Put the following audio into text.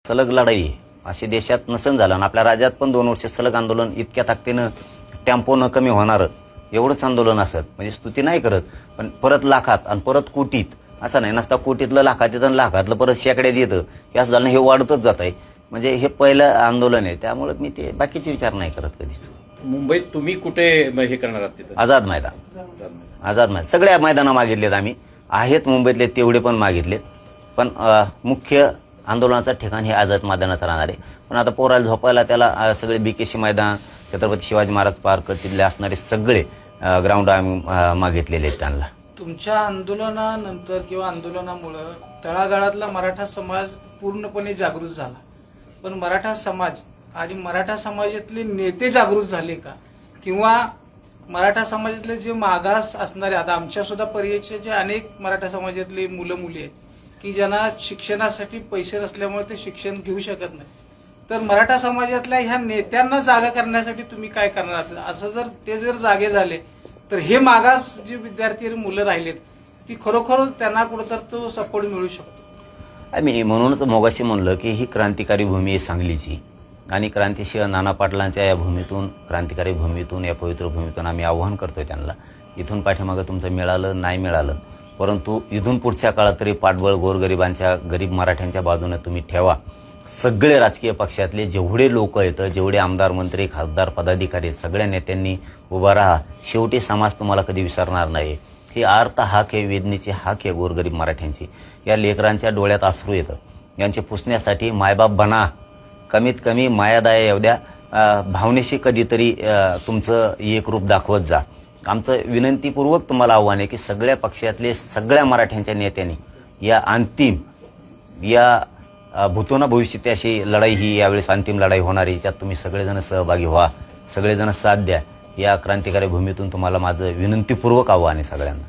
सलग लढाई आहे अशी देशात नसन झालं आणि आपल्या राज्यात पण 2 वर्ष सलग आंदोलन इतक्या ताकदीनं टेम्पो न कमी होणारं एवढंच आंदोलन असत म्हणजे स्तुती नाही करत पण परत लाखात आणि परत कोटीत असं नाही नसता कोटीतलं लाखात येतं आणि लाखातलं परत शेकड्यात येतं हे असं झालं हे वाढतच जात आहे म्हणजे हे पहिलं आंदोलन आहे त्यामुळे मी ते बाकीचे विचार नाही करत कधीच. मुंबईत तुम्ही कुठे हे करणार आहात तिथं? आझाद मैदान सगळ्या मैदानं मागितलेत आम्ही आहेत मुंबईतले तेवढे पण मागितलेत पण मुख्य आंदोलनाचं ठिकाण हे आझाद मैदानाच राहणार आहे. पण आता पोराला झोपायला त्याला सगळे BKC मैदान छत्रपती शिवाजी महाराज पार्क तिथले असणारे सगळे ग्राउंड आम्ही मागितलेले आहेत त्यांना. तुमच्या आंदोलनानंतर किंवा आंदोलनामुळं तळागाळातला मराठा समाज पूर्णपणे जागृत झाला पण मराठा समाज आणि मराठा समाजातले नेते जागृत झाले का किंवा मराठा समाजातले जे मागास असणारे आता आमच्या सुद्धा परिचयाचे जे अनेक मराठा समाजातले मुलं मुली आहेत की ज्यांना शिक्षणासाठी पैसे नसल्यामुळे ते शिक्षण घेऊ शकत नाही तर मराठा समाजातल्या ह्या नेत्यांना जागा करण्यासाठी तुम्ही काय करणार आहात असं जर ते जर जागे झाले तर हे मागास जे विद्यार्थी आणि मुलं राहिलेत ती खरोखर त्यांना कुठंतर तो सपोर्ट मिळू शकतो. मी म्हणूनच मोगाशी म्हणलं की ही क्रांतिकारी भूमी आहे सांगलीची आणि क्रांतिसिंह नाना पाटलांच्या या भूमीतून क्रांतिकारी भूमीतून या पवित्र भूमीतून आम्ही आव्हान करतोय त्यांना इथून पाठीमागं तुमचं मिळालं नाही मिळालं परंतु इथून पुढच्या काळात तरी पाठबळ गोरगरिबांच्या गरीब मराठ्यांच्या बाजूने तुम्ही ठेवा. सगळे राजकीय पक्षातले जेवढे लोक आहेत जेवढे आमदार मंत्री खासदार पदाधिकारी सगळ्या नेत्यांनी उभा राहा. शेवटी समाज तुम्हाला कधी विसरणार नाही. ही आर्त हाक आहे वेदनेची हाक आहे गोरगरीब मराठ्यांची. या लेकरांच्या डोळ्यात अश्रू येतं यांचे पुसण्यासाठी मायबाप बना कमीत कमी मायादाया एवढ्या भावनेशी कधीतरी तुमचं एक रूप दाखवत जा. आमचं विनंतीपूर्वक तुम्हाला आव्हान आहे की सगळ्या पक्षातले सगळ्या मराठ्यांच्या नेत्यांनी या अंतिम या भूतोना भविष्यात अशी लढाई ही यावेळेस अंतिम लढाई होणार आहे याच्यात तुम्ही सगळेजण सहभागी व्हा सगळेजण साथ द्या. या क्रांतिकारी भूमीतून तुम्हाला माझं विनंतीपूर्वक आव्हान आहे सगळ्यांना.